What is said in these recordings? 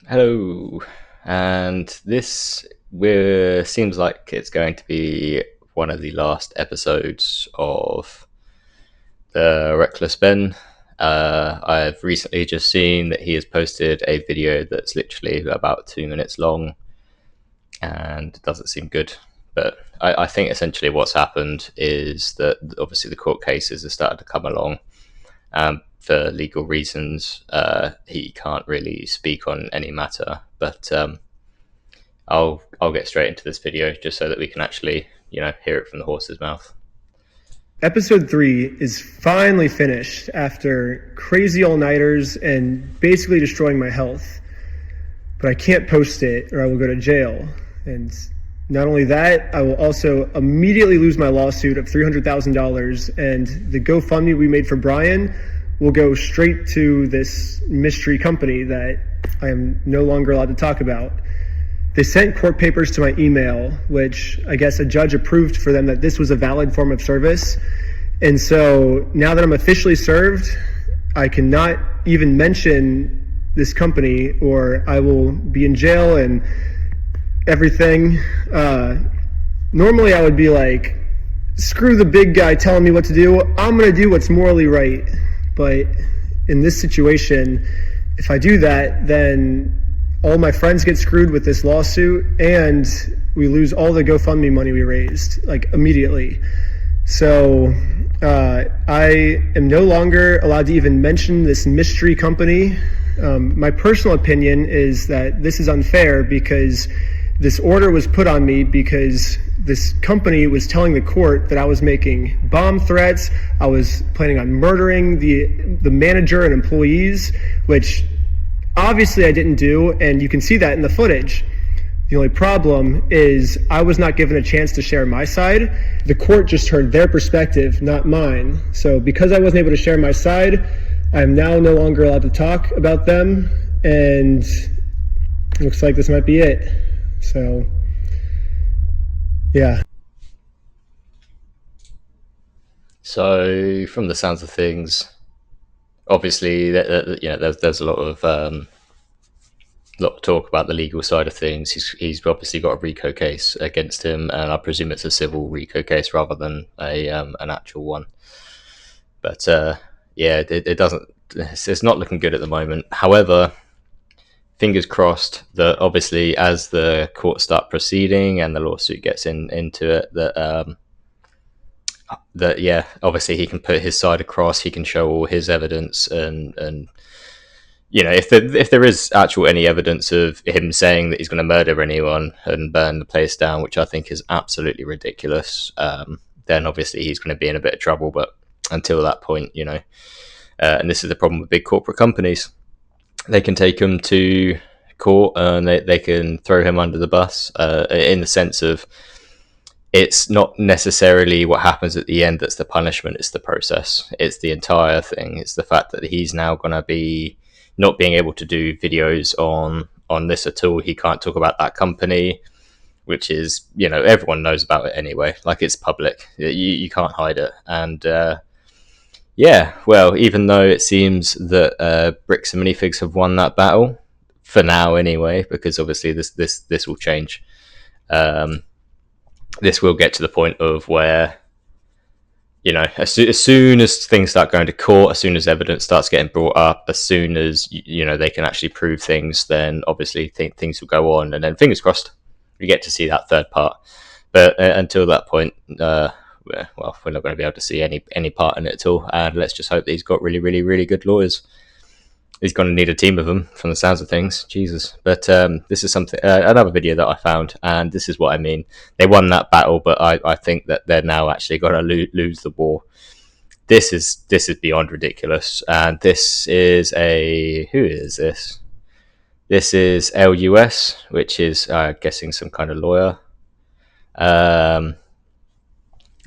Hello, and seems like it's going to be one of the last episodes of the Wrecklessben. I've recently just seen that he has posted a video that's literally about 2 minutes long and doesn't seem good. But I think essentially what's happened is that obviously the court cases have started to come along. For legal reasons, he can't really speak on any matter. But I'll get straight into this video just so that we can actually hear it from the horse's mouth. Episode 3 is finally finished after crazy all-nighters and basically destroying my health. But I can't post it or I will go to jail. And not only that, I will also immediately lose my lawsuit of $300,000, and the GoFundMe we made for Brian will go straight to this mystery company that I am no longer allowed to talk about. They sent court papers to my email, which I guess a judge approved for them that this was a valid form of service. And so now that I'm officially served, I cannot even mention this company or I will be in jail and everything. Normally I would be like, screw the big guy telling me what to do. I'm going to do what's morally right. But in this situation, if I do that, then all my friends get screwed with this lawsuit and we lose all the GoFundMe money we raised, like immediately. So I am no longer allowed to even mention this mystery company. My personal opinion is that this is unfair because this order was put on me because this company was telling the court that I was making bomb threats. I was planning on murdering the manager and employees, which obviously I didn't do, and you can see that in the footage. The only problem is I was not given a chance to share my side. The court just heard their perspective, not mine. So because I wasn't able to share my side, I'm now no longer allowed to talk about them, and it looks like this might be it. So, yeah. So from the sounds of things, obviously, there's a lot of talk about the legal side of things. He's obviously got a RICO case against him, and I presume it's a civil RICO case rather than an actual one. But it doesn't. It's not looking good at the moment. However, fingers crossed that obviously as the court start proceeding and the lawsuit gets into it, that obviously he can put his side across. He can show all his evidence, and if there is any evidence of him saying that he's going to murder anyone and burn the place down, which I think is absolutely ridiculous, then obviously he's going to be in a bit of trouble. But until that point, and this is the problem with big corporate companies, they can take him to court and they can throw him under the bus, in the sense of it's not necessarily what happens at the end that's the punishment, it's the process, it's the entire thing. It's the fact that he's now going to be not being able to do videos on this at all. He can't talk about that company, which is, everyone knows about it anyway. Like, it's public. You can't hide it. And well, even though it seems that Bricks and Minifigs have won that battle for now anyway, because obviously this will change. This will get to the point of where, as soon as things start going to court, as soon as evidence starts getting brought up, as soon as they can actually prove things, then obviously things will go on, and then fingers crossed we get to see that third part. But until that point, well, we're not going to be able to see any part in it at all. And let's just hope that he's got really, really, really good lawyers. He's going to need a team of them from the sounds of things. Jesus. But this is something, another video that I found, and this is what I mean. They won that battle, but I think that they're now actually going to lose the war. This is beyond ridiculous. And this is who is this? This is LUS, which is, guessing, some kind of lawyer.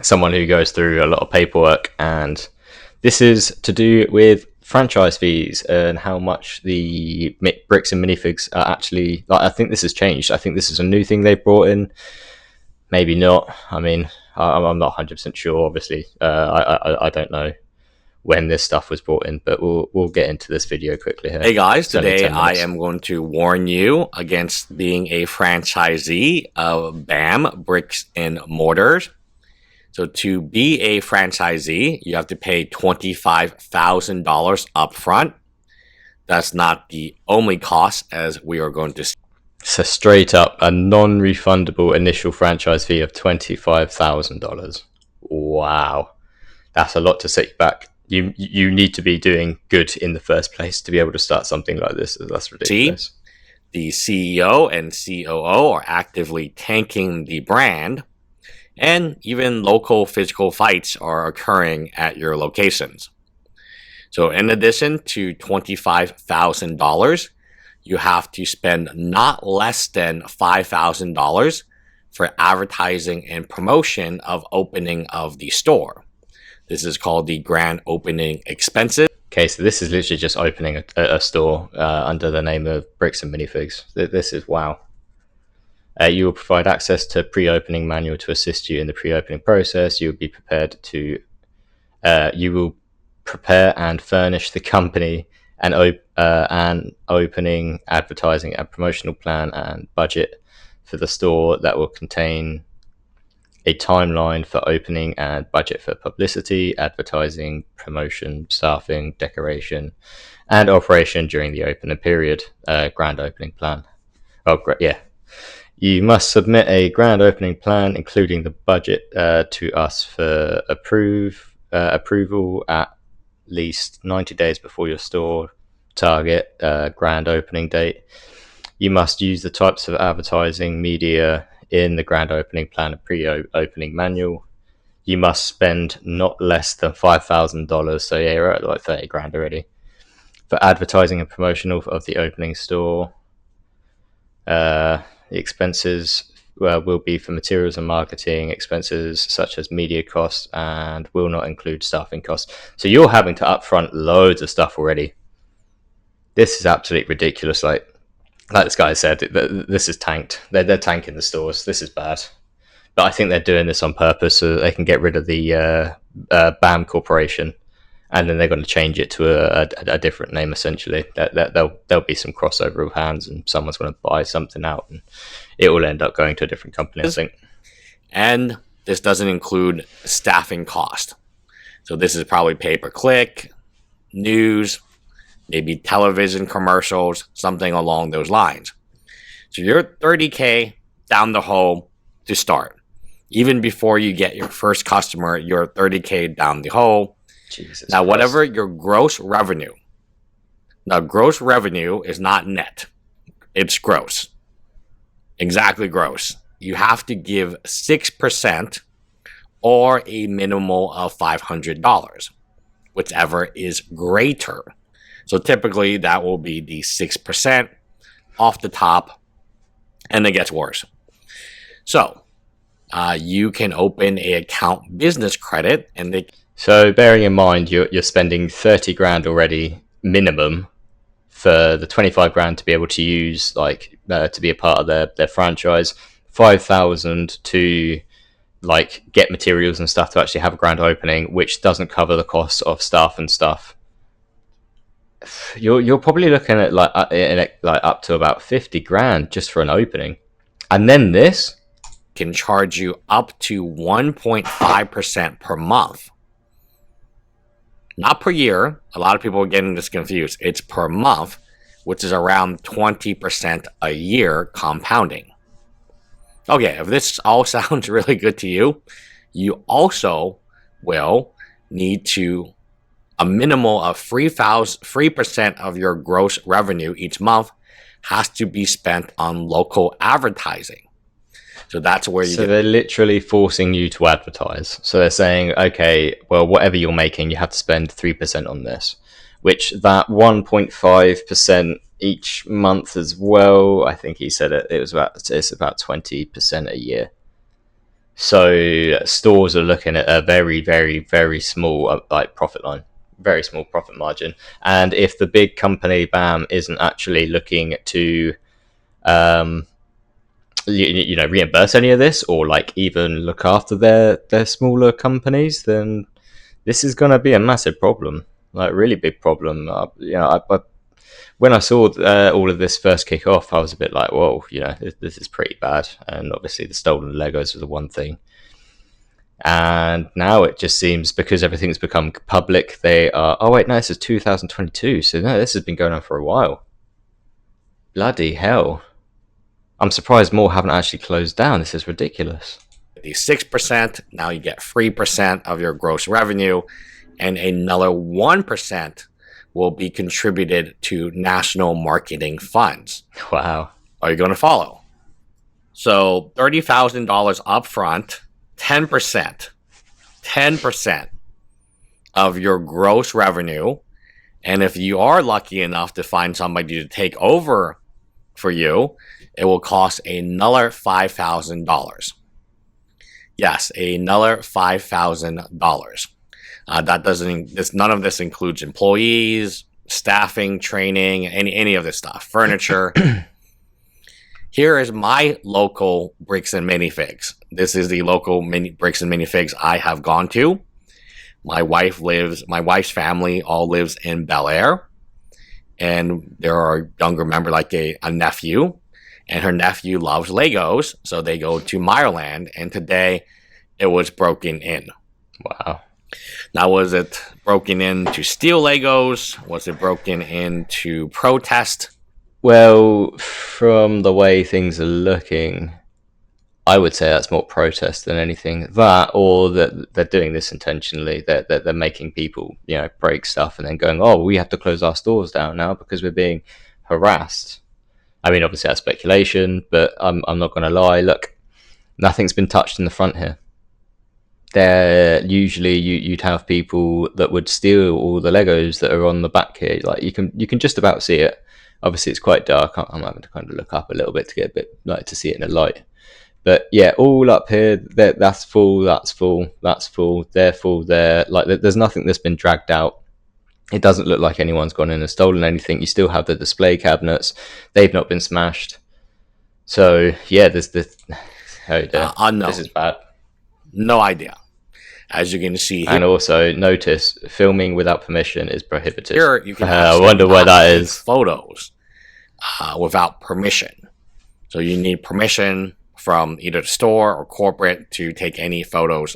Someone who goes through a lot of paperwork, and this is to do with franchise fees and how much the Bricks and Minifigs are actually, like, I think this has changed. I think this is a new thing they've brought in. Maybe not. I mean, I'm not 100% sure, obviously. I don't know when this stuff was brought in, but we'll get into this video quickly here. Hey guys, today I am going to warn you against being a franchisee of BAM Bricks and Mortars. So to be a franchisee, you have to pay $25,000 up front. That's not the only cost, as we are going to see. So straight up, a non-refundable initial franchise fee of $25,000. Wow. That's a lot to set you back. You need to be doing good in the first place to be able to start something like this. That's ridiculous. The CEO and COO are actively tanking the brand, and even local physical fights are occurring at your locations. So in addition to $25,000, you have to spend not less than $5,000 for advertising and promotion of opening of the store. This is called the grand opening expenses. Okay, so this is literally just opening a store under the name of Bricks and Minifigs. This is wow. You will provide access to pre-opening manual to assist you in the pre-opening process. You will be prepared to. You will prepare and furnish the company an opening, advertising, and promotional plan and budget for the store that will contain a timeline for opening and budget for publicity, advertising, promotion, staffing, decoration, and operation during the opening period. Grand opening plan. Oh, great! Yeah, you must submit a grand opening plan, including the budget, to us for approval at least 90 days before your store target grand opening date. You must use the types of advertising media in the grand opening plan and pre-opening manual. You must spend not less than $5,000, so yeah, you're at like 30 grand already, for advertising and promotion of the opening store. The expenses will be for materials and marketing expenses such as media costs and will not include staffing costs. So you're having to upfront loads of stuff already. This is absolutely ridiculous. Like this guy said, this is tanked. They're tanking the stores. This is bad. But I think they're doing this on purpose so that they can get rid of the BAM Corporation, and then they're going to change it to a different name. Essentially, there'll be some crossover of hands, and someone's going to buy something out, and it will end up going to a different company, I think. And this doesn't include staffing cost. So this is probably pay-per-click, news, maybe television commercials, something along those lines. So you're $30K down the hole to start. Even before you get your first customer, you're $30K down the hole. Jesus now, Christ. whatever your gross revenue. Now, gross revenue is not net. It's gross. Exactly gross. You have to give 6% or a minimal of $500, whichever is greater. So typically that will be the 6% off the top, and it gets worse. So you can open a account business credit, and so bearing in mind you're spending 30 grand already minimum for the 25 grand to be able to use, like to be a part of their franchise, 5,000 to like get materials and stuff to actually have a grand opening, which doesn't cover the costs of staff and stuff. You're probably looking at like up to about 50 grand just for an opening, and then this can charge you up to 1.5% per month, not per year. A lot of people are getting this confused. It's per month, which is around 20% a year compounding. Okay, if this all sounds really good to you, you also will need to a minimal of 3% of your gross revenue each month has to be spent on local advertising. So that's where you. So they're literally forcing you to advertise. So they're saying, okay, well, whatever you're making, you have to spend 3% on this, which that 1.5% each month as well. I think he said it's about 20% a year. So stores are looking at a very, very, very small like profit line. Very small profit margin, and if the big company BAM isn't actually looking to reimburse any of this, or like even look after their smaller companies, then this is going to be a massive problem. like really big problem. When I saw all of this first kick off, I was a bit like, whoa, this is pretty bad. And obviously, the stolen Legos was the one thing. And now it just seems, because everything's become public, they are. Oh wait, no, this is 2022, so no, this has been going on for a while. Bloody hell! I'm surprised more haven't actually closed down. This is ridiculous. The 6%, now you get 3% of your gross revenue, and another 1% will be contributed to national marketing funds. Wow. Are you going to follow? So $30,000 upfront, 10% of your gross revenue. And if you are lucky enough to find somebody to take over for you, it will cost another $5,000. Yes, another $5,000. None of this includes employees, staffing, training, any of this stuff, furniture. Here is my local Bricks and Minifigs. This is the local Bricks and Minifigs I have gone to. My wife's family all lives in Bel Air, and there are younger member like a nephew, and her nephew loves Legos, so they go to Mireland, and today it was broken in. Wow. Now, was it broken in to steal Legos? Was it broken in to protest? Well, from the way things are looking, I would say that's more protest than anything. That, or that they're doing this intentionally. They're making people, break stuff and then going, oh, we have to close our stores down now because we're being harassed. I mean, obviously that's speculation, but I'm not going to lie. Look, nothing's been touched in the front here. There, usually you'd have people that would steal all the Legos that are on the back here. Like you can just about see it. Obviously, it's quite dark. I'm having to kind of look up a little bit to get a bit to see it in the light. But yeah, all up here, that's full, that's full, that's full, they're full, there. Like there's nothing that's been dragged out. It doesn't look like anyone's gone in and stolen anything. You still have the display cabinets; they've not been smashed. So yeah, there's this. Oh dear, unknown. This is bad. No idea. As you can see here. And also notice, filming without permission is prohibited. Here you can I wonder why that is. Photos without permission. So you need permission from either the store or corporate to take any photos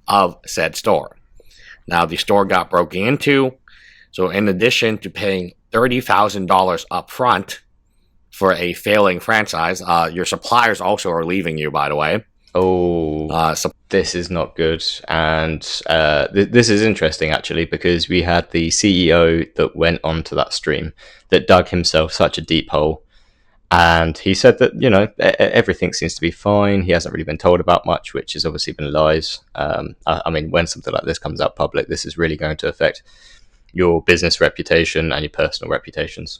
of said store. Now the store got broken into. So in addition to paying $30,000 up front for a failing franchise, your suppliers also are leaving you, by the way. Oh, this is not good. And this is interesting, actually, because we had the CEO that went onto that stream that dug himself such a deep hole. And he said that, everything seems to be fine. He hasn't really been told about much, which has obviously been lies. I mean, when something like this comes out public, this is really going to affect your business reputation and your personal reputations,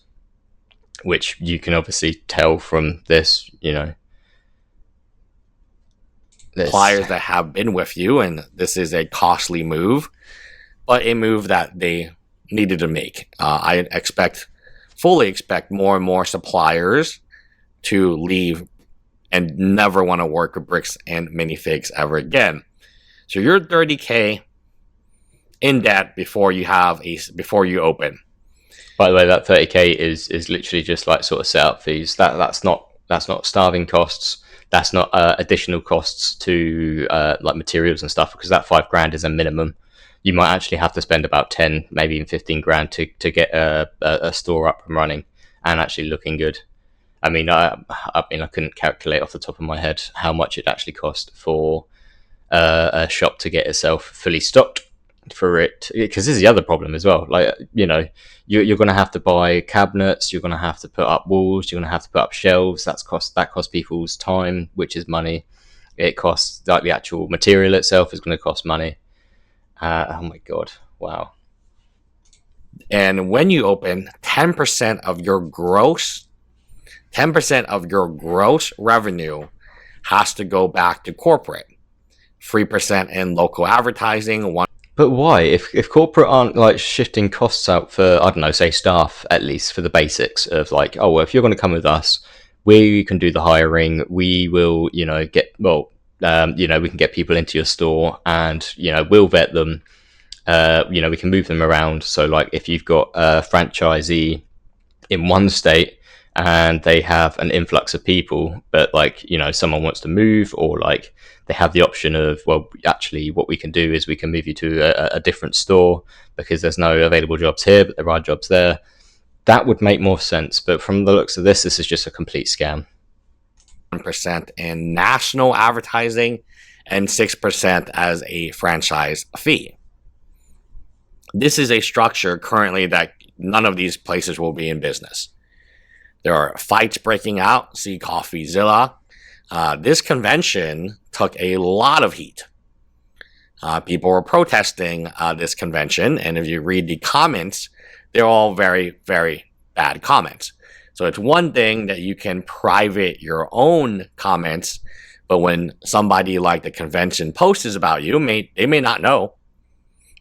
which you can obviously tell from this, suppliers that have been with you, and this is a costly move, but a move that they needed to make. I fully expect more and more suppliers to leave and never want to work with Bricks and Minifigs ever again. So you're $30K in debt before you open. By the way, that $30K is literally just like sort of setup fees. That's not starving costs. That's not additional costs to like materials and stuff, because that $5,000 is a minimum. You might actually have to spend about 10, maybe even 15 grand to get a store up and running and actually looking good. I mean, I couldn't calculate off the top of my head how much it actually cost for a shop to get itself fully stocked for it, because this is the other problem as well. Like, you're going to have to buy cabinets, you're going to have to put up walls, you're going to have to put up shelves. That costs people's time, which is money. It costs, like, the actual material itself is going to cost money. Oh my god, wow. And when you open, 10% of your gross revenue has to go back to corporate. 3% in local advertising. But why? If corporate aren't like shifting costs out for, I don't know, say staff, at least for the basics of like, oh, well, if you're going to come with us, we can do the hiring. We will, we can get people into your store, and we'll vet them. We can move them around. So like if you've got a franchisee in one state and they have an influx of people, but someone wants to move, or like they have the option of, well, actually what we can do is we can move you to a different store because there's no available jobs here, but there are jobs there. That would make more sense. But from the looks of this is just a complete scam. 1% in national advertising and 6% as a franchise fee. This is a structure currently that none of these places will be in business. There are fights breaking out. See CoffeeZilla. This convention took a lot of heat. People were protesting this convention, and if you read the comments, they're all very, very bad comments. So it's one thing that you can private your own comments, but when somebody like the convention posts about you, they may not know.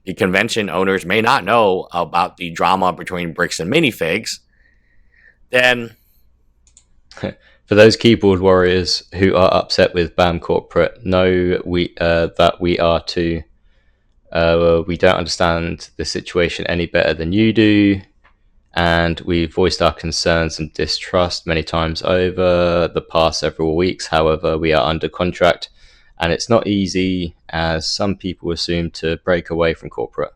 The convention owners may not know about the drama between Bricks and Minifigs. Then, for those keyboard warriors who are upset with BAM Corporate, know that we are too. We don't understand the situation any better than you do, and we've voiced our concerns and distrust many times over the past several weeks. However, we are under contract, and it's not easy, as some people assume, to break away from corporate.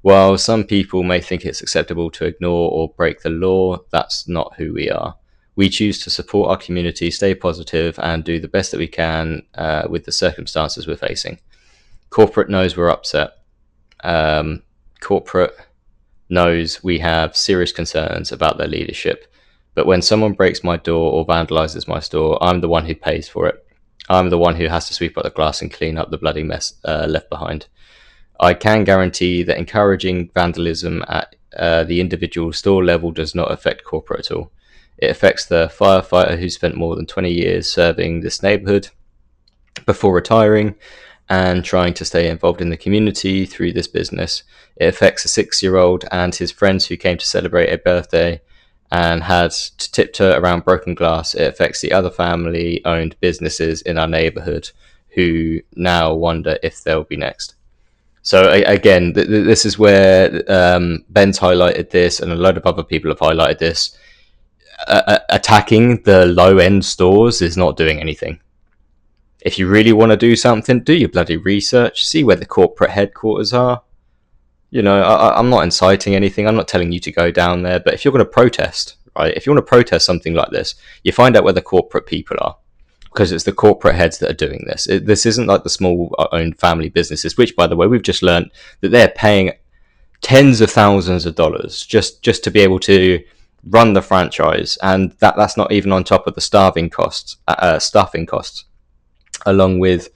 While some people may think it's acceptable to ignore or break the law, that's not who we are. We choose to support our community, stay positive, and do the best that we can with the circumstances we're facing. Corporate knows we're upset. Corporate knows we have serious concerns about their leadership. But when someone breaks my door or vandalizes my store, I'm the one who pays for it. I'm the one who has to sweep up the glass and clean up the bloody mess left behind. I can guarantee that encouraging vandalism at the individual store level does not affect corporate at all. It affects the firefighter who spent more than 20 years serving this neighborhood before retiring and trying to stay involved in the community through this business. It affects a 6-year-old and his friends who came to celebrate a birthday and had to tiptoe around broken glass. It affects the other family-owned businesses in our neighborhood who now wonder if they'll be next. So again, this is where Ben's highlighted this, and a load of other people have highlighted this. Attacking the low-end stores is not doing anything. If you really want to do something, do your bloody research, see where the corporate headquarters are. I'm not inciting anything. I'm not telling you to go down there. But if you're going to protest, right, if you want to protest something like this, you find out where the corporate people are. Because it's the corporate heads that are doing this. This isn't like the small-owned family businesses, which, by the way, we've just learned that they're paying tens of thousands of dollars just to be able to run the franchise, and that's not even on top of the staffing costs, along with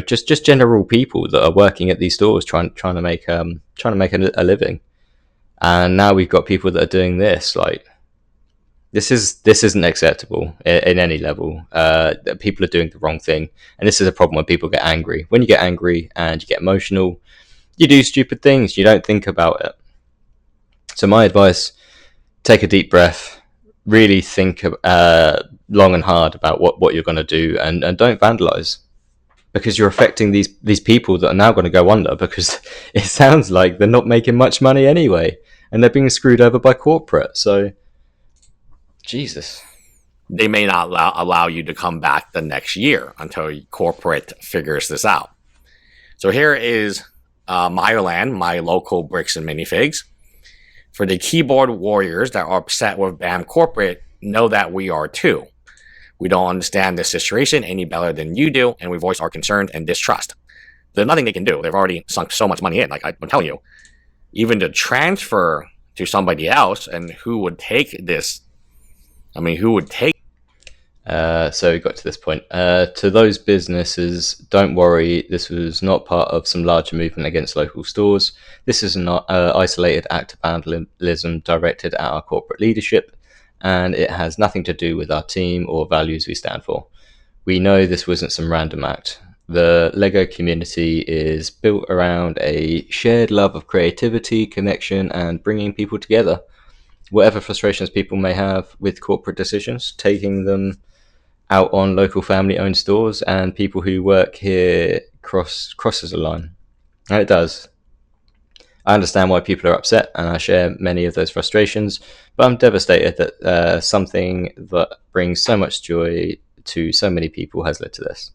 just general people that are working at these stores trying to make a living. And now we've got people that are doing this. Like, this isn't acceptable in any level. People are doing the wrong thing, and this is a problem when people get angry. When you get angry and you get emotional, you do stupid things. You don't think about it. So my advice: take a deep breath, really think long and hard about what you're going to do, and don't vandalize, because you're affecting these people that are now going to go under, because it sounds like they're not making much money anyway, and they're being screwed over by corporate. So, Jesus. they may not allow you to come back the next year until corporate figures this out. So here is Meyerland, my local Bricks and Minifigs. For the keyboard warriors that are upset with BAM Corporate, know that we are too. We don't understand this situation any better than you do, and we voice our concern and distrust. There's nothing they can do. They've already sunk so much money in. Like I'm telling you, even to transfer to somebody else, and who would take this? I mean, who would take? So we got to this point. To those businesses, don't worry. This was not part of some larger movement against local stores. This is an isolated act of vandalism directed at our corporate leadership, and it has nothing to do with our team or values we stand for. We know this wasn't some random act. The LEGO community is built around a shared love of creativity, connection, and bringing people together. Whatever frustrations people may have with corporate decisions, taking them out on local family-owned stores and people who work here crosses a line. And it does. I understand why people are upset, and I share many of those frustrations, but I'm devastated that something that brings so much joy to so many people has led to this.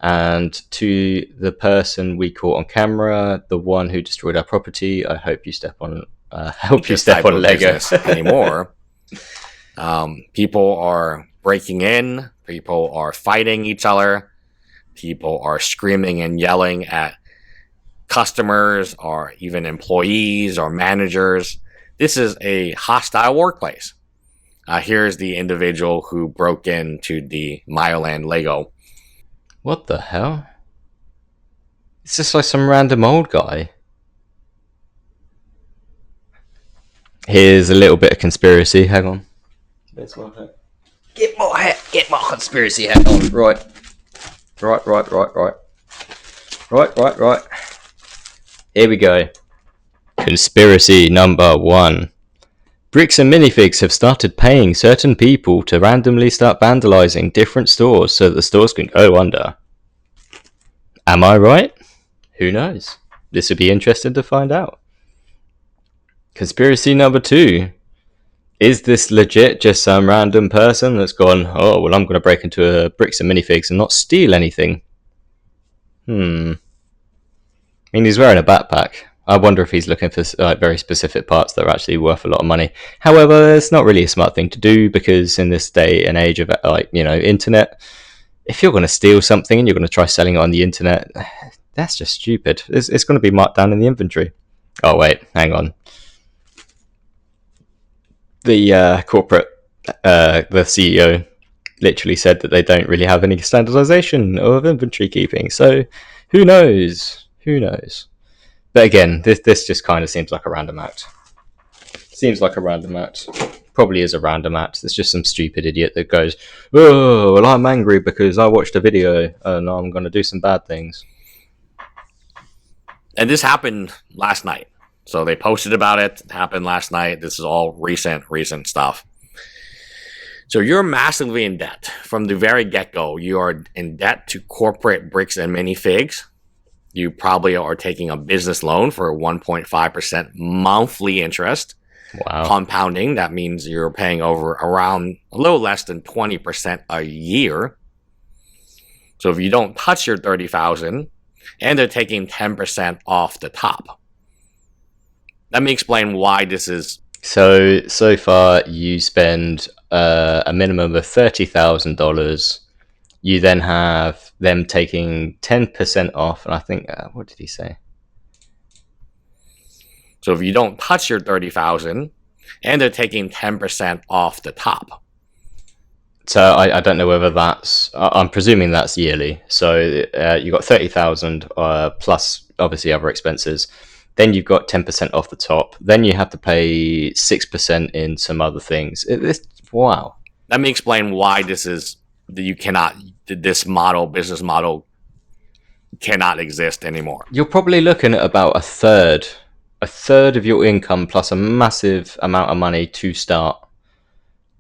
And to the person we caught on camera, the one who destroyed our property, I hope you step on, help you step on Lego anymore. People are breaking in. People are fighting each other. People are screaming and yelling at customers or even employees or managers. This is a hostile workplace. Here's the individual who broke into the Myoland Lego. What the hell? It's just like some random old guy. Here's a little bit of conspiracy. Hang on. Get my conspiracy hat on. Right. Here we go. Conspiracy number 1. Bricks and minifigs have started paying certain people to randomly start vandalizing different stores so that the stores can go under. Am I right? Who knows? This would be interesting to find out. Conspiracy number 2. Is this legit just some random person that's gone, oh, well, I'm going to break into a bricks and minifigs and not steal anything? I mean, he's wearing a backpack. I wonder if he's looking for very specific parts that are actually worth a lot of money. However, it's not really a smart thing to do, because in this day and age of internet, if you're going to steal something and you're going to try selling it on the internet, that's just stupid. It's going to be marked down in the inventory. Oh wait, hang on. The corporate, the CEO, literally said that they don't really have any standardization of inventory keeping. So who knows? But again, this just kind of seems like a random act. Probably is a random act. There's just some stupid idiot that goes, oh, well, I'm angry because I watched a video and I'm going to do some bad things. And this happened last night. So they posted about it. It happened last night. This is all recent stuff. So you're massively in debt. From the very get-go, you are in debt to corporate bricks and minifigs. You probably are taking a business loan for 1.5% monthly interest. Wow. Compounding, that means you're paying over around a little less than 20% a year. So if you don't touch your $30,000, and they're taking 10% off the top. Let me explain why this is. So far, you spend a minimum of $30,000. You then have them taking 10% off, and I think, what did he say? So if you don't touch your $30,000, and they're taking 10% off the top. So I don't know whether that's. I'm presuming that's yearly. So you got 30,000 plus obviously other expenses. Then you've got 10% off the top. Then you have to pay 6% in some other things. Wow. Let me explain why this is. You cannot. This business model, cannot exist anymore. You're probably looking at about a third of your income plus a massive amount of money to start,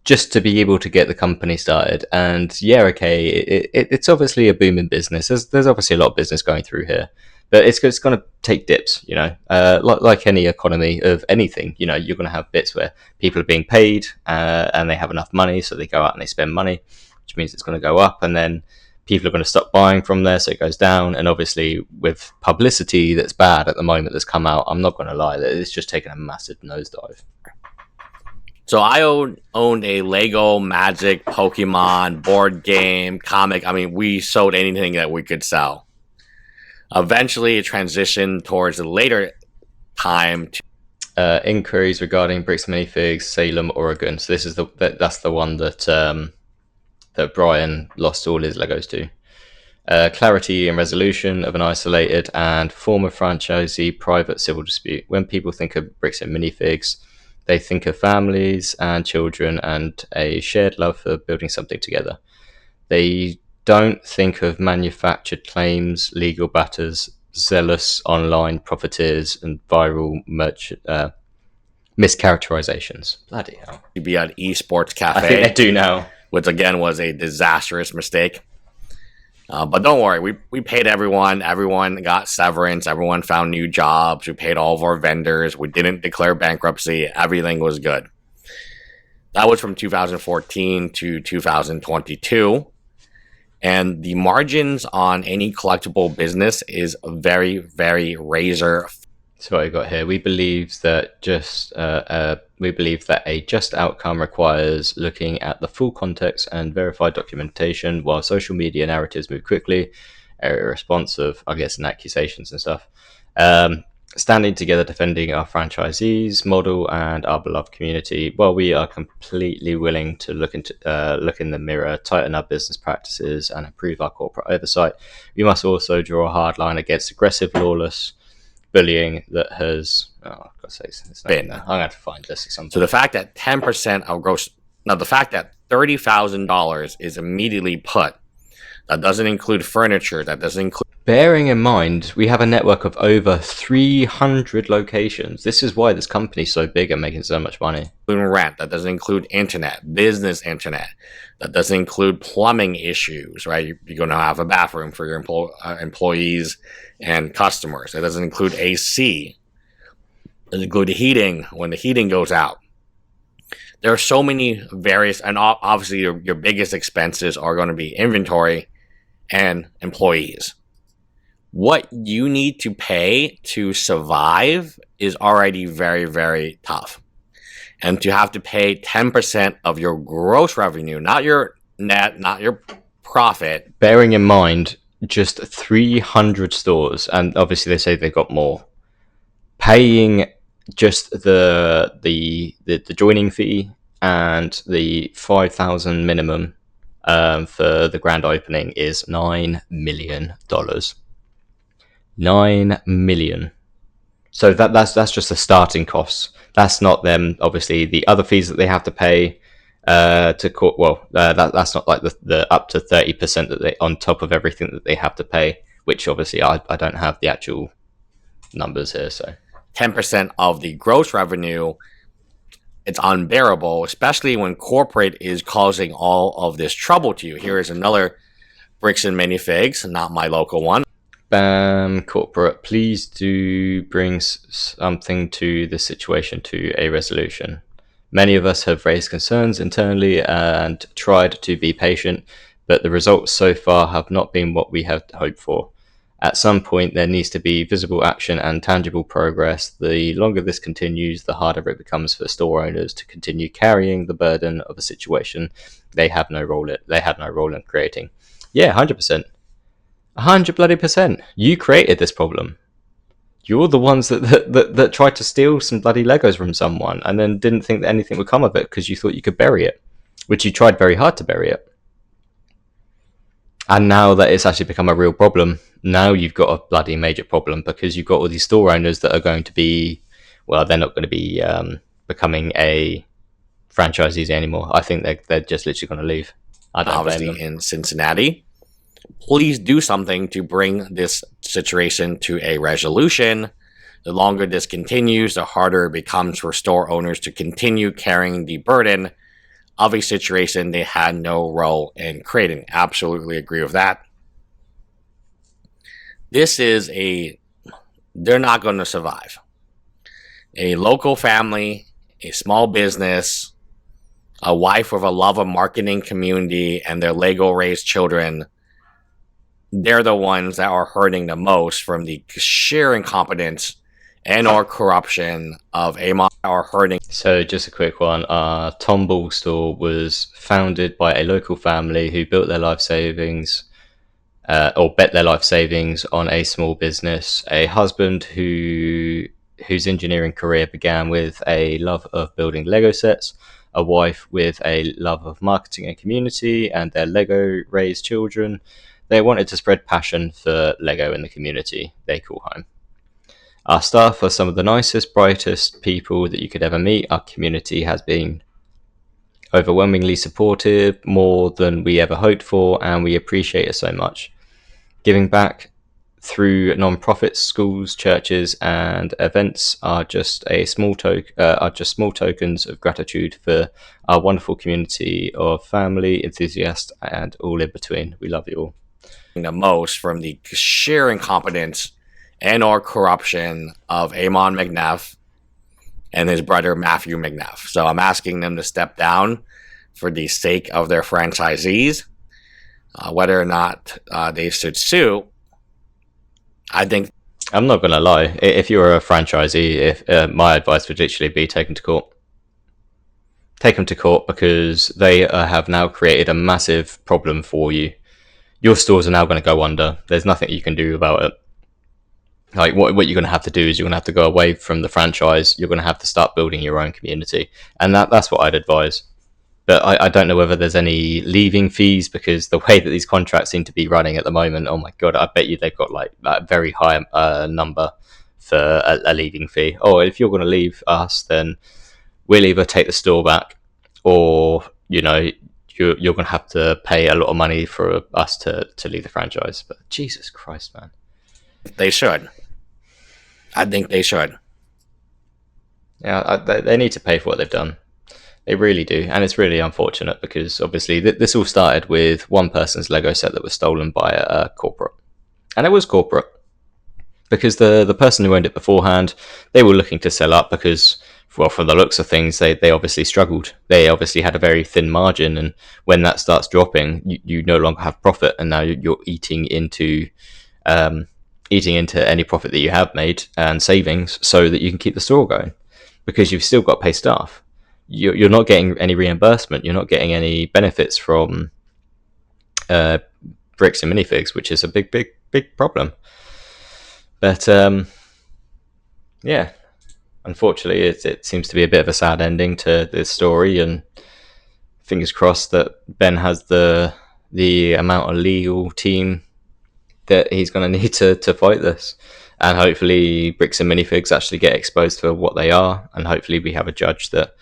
just to be able to get the company started. And yeah, okay, it's obviously a booming business. There's obviously a lot of business going through here, but it's going to take dips, like any economy of anything. You're going to have bits where people are being paid and they have enough money, so they go out and they spend money, which means it's going to go up, and then people are going to stop buying from there, so it goes down. And obviously with publicity that's bad at the moment that's come out, I'm not going to lie, that it's just taken a massive nosedive. So I owned a Lego, Magic, Pokemon, board game, comic. I mean, we sold anything that we could sell. Eventually, it transitioned towards a later time to inquiries regarding bricks and minifigs, Salem, Oregon. So this is that's the one that Brian lost all his Legos to. Clarity and resolution of an isolated and former franchisee private civil dispute. When people think of bricks and minifigs, they think of families and children and a shared love for building something together. They don't think of manufactured claims, legal batters, zealous online profiteers, and viral mischaracterizations. Bloody hell. To be an esports cafe. I think they do now. Which again was a disastrous mistake. But don't worry, we paid everyone. Everyone got severance. Everyone found new jobs. We paid all of our vendors. We didn't declare bankruptcy. Everything was good. That was from 2014 to 2022. And the margins on any collectible business is very, very razor. So what I got here, we believe that a just outcome requires looking at the full context and verified documentation, while social media narratives move quickly, irresponsive, I guess, and accusations and stuff. Standing together, defending our franchisees model and our beloved community. While we are completely willing to look in the mirror, tighten our business practices, and improve our corporate oversight, we must also draw a hard line against aggressive, lawless bullying that has. Oh, God's sakes, it's not Been. I'm gonna have to find this at some point. So the fact that 10% of gross, now the fact that $30,000 is immediately put, that doesn't include furniture, that doesn't include. Bearing in mind, we have a network of over 300 locations. This is why this company's so big and making so much money. Rent, that doesn't include internet, business internet, that doesn't include plumbing issues, right? You're going to have a bathroom for your employees and customers. It doesn't include AC. It doesn't include heating when the heating goes out. There are so many various, and obviously your biggest expenses are going to be inventory and employees. What you need to pay to survive is already very, very tough. And to have to pay 10% of your gross revenue, not your net, not your profit. Bearing in mind, just 300 stores, and obviously they say they've got more. Paying just the joining fee and the 5,000 minimum for the grand opening is $9 million. $9 million. So that's just the starting costs. That's not them. Obviously, the other fees that they have to pay to court. Well, that's not like the up to 30% that they on top of everything that they have to pay. Which obviously I don't have the actual numbers here. So 10% of the gross revenue, it's unbearable, especially when corporate is causing all of this trouble to you. Here is another Bricks and Minifigs, not my local one. Bam, corporate, please do bring something to the situation to a resolution. Many of us have raised concerns internally and tried to be patient, but the results so far have not been what we had hoped for. At some point, there needs to be visible action and tangible progress. The longer this continues, the harder it becomes for store owners to continue carrying the burden of a situation they had no role in creating. Yeah, 100%. 100% You created this problem. You're the ones that tried to steal some bloody Legos from someone and then didn't think that anything would come of it because you thought you could bury it, which you tried very hard to bury it. And now that it's actually become a real problem, now you've got a bloody major problem because you've got all these store owners that are going to be, well, they're not going to be becoming a franchisees anymore. I think they're just literally going to leave. I don't blame them. Obviously in Cincinnati. Please do something to bring this situation to a resolution. The longer this continues, the harder it becomes for store owners to continue carrying the burden of a situation they had no role in creating. Absolutely agree with that. They're not going to survive. A local family, a small business, a wife with a love of marketing community, and their Lego-raised children, they're the ones that are hurting the most from the sheer incompetence and or corruption of Amon are hurting. So just a quick one. Our Tom Ball store was founded by a local family who built their life savings or bet their life savings on a small business. A husband whose engineering career began with a love of building Lego sets, a wife with a love of marketing and community, and their Lego raised children. They wanted to spread passion for Lego in the community they call home. Our staff are some of the nicest, brightest people that you could ever meet. Our community has been overwhelmingly supportive, more than we ever hoped for, and we appreciate it so much. Giving back through non-profits, schools, churches, and events are just small tokens of gratitude for our wonderful community of family, enthusiasts, and all in between. We love you all. the most from the sheer incompetence and or corruption of Amon McNeff and his brother Matthew McNeff. So I'm asking them to step down for the sake of their franchisees. Whether or not they should sue, I think. I'm not going to lie. If you're a franchisee, if my advice would literally be take them to court. Take them to court because they have now created a massive problem for you. Your stores are now going to go under. There's nothing you can do about it. Like what you're going to have to do is you're going to have to go away from the franchise. You're going to have to start building your own community, and that's what I'd advise. But I don't know whether there's any leaving fees because the way that these contracts seem to be running at the moment, oh my god, I bet you they've got like a very high number for a leaving fee. Oh, if you're going to leave us, then we'll either take the store back, or you're going to have to pay a lot of money for us to leave the franchise. But Jesus Christ, man, They should. I think they should. Yeah, they need to pay for what they've done. They really do, and it's really unfortunate because obviously this all started with one person's Lego set that was stolen by a corporate, and it was corporate because the person who owned it beforehand, they were looking to sell up because, well, from the looks of things, they obviously struggled. They obviously had a very thin margin, and when that starts dropping, you no longer have profit, and now you're eating into any profit that you have made and savings so that you can keep the store going because you've still got to pay staff. You're not getting any reimbursement. You're not getting any benefits from bricks and minifigs, which is a big problem. But yeah, unfortunately, it seems to be a bit of a sad ending to this story, and fingers crossed that Ben has the amount of legal team that he's going to need to fight this, and hopefully bricks and minifigs actually get exposed for what they are, and hopefully we have a judge that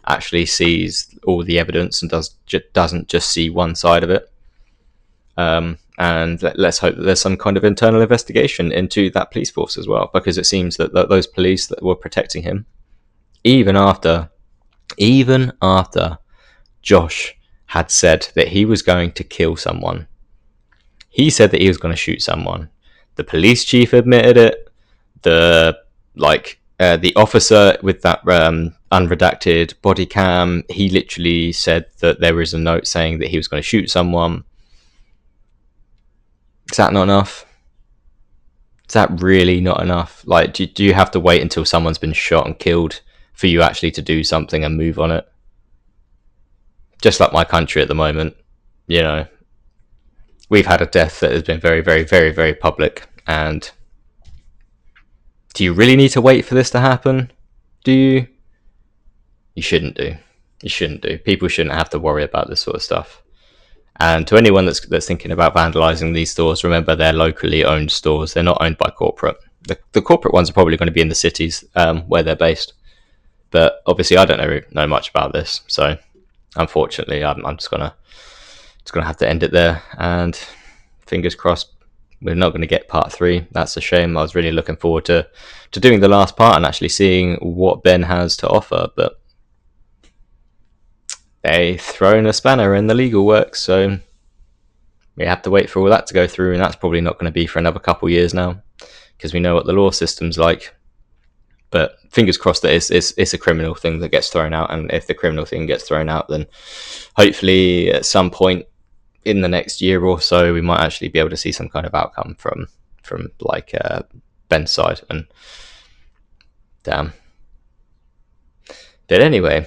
actually sees all the evidence and doesn't just see one side of it. And let's hope that there's some kind of internal investigation into that police force as well, because it seems that those police that were protecting him, even after Josh had said that he was going to kill someone, he said that he was going to shoot someone. The police chief admitted it. The officer with that unredacted body cam, he literally said that there was a note saying that he was going to shoot someone. Is that not enough? Is that really not enough? Like, do you have to wait until someone's been shot and killed for you actually to do something and move on it? Just like my country at the moment, we've had a death that has been very, very, very, very public. And do you really need to wait for this to happen? Do you? You shouldn't do. You shouldn't do. People shouldn't have to worry about this sort of stuff. And to anyone that's thinking about vandalizing these stores, remember they're locally owned stores. They're not owned by corporate. The corporate ones are probably going to be in the cities where they're based. But obviously, I don't know much about this, so unfortunately, I'm just gonna have to end it there. And fingers crossed, we're not going to get part 3. That's a shame. I was really looking forward to doing the last part and actually seeing what Ben has to offer, but they thrown a spanner in the legal works, so we have to wait for all that to go through, and that's probably not going to be for another couple of years now, because we know what the law system's like. But fingers crossed that it's a criminal thing that gets thrown out, and if the criminal thing gets thrown out, then hopefully at some point in the next year or so, we might actually be able to see some kind of outcome from Ben's side. And damn. But anyway,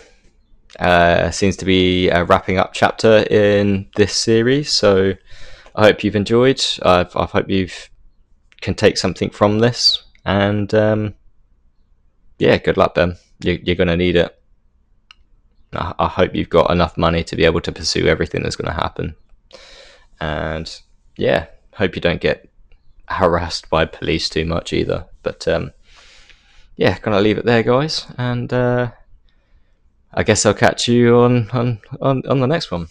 seems to be a wrapping up chapter in this series. So I hope you've enjoyed. I hope you can take something from this. And yeah, good luck, Ben. You're going to need it. I hope you've got enough money to be able to pursue everything that's going to happen. And yeah, hope you don't get harassed by police too much either. But yeah, gonna leave it there, guys. And I guess I'll catch you on the next one.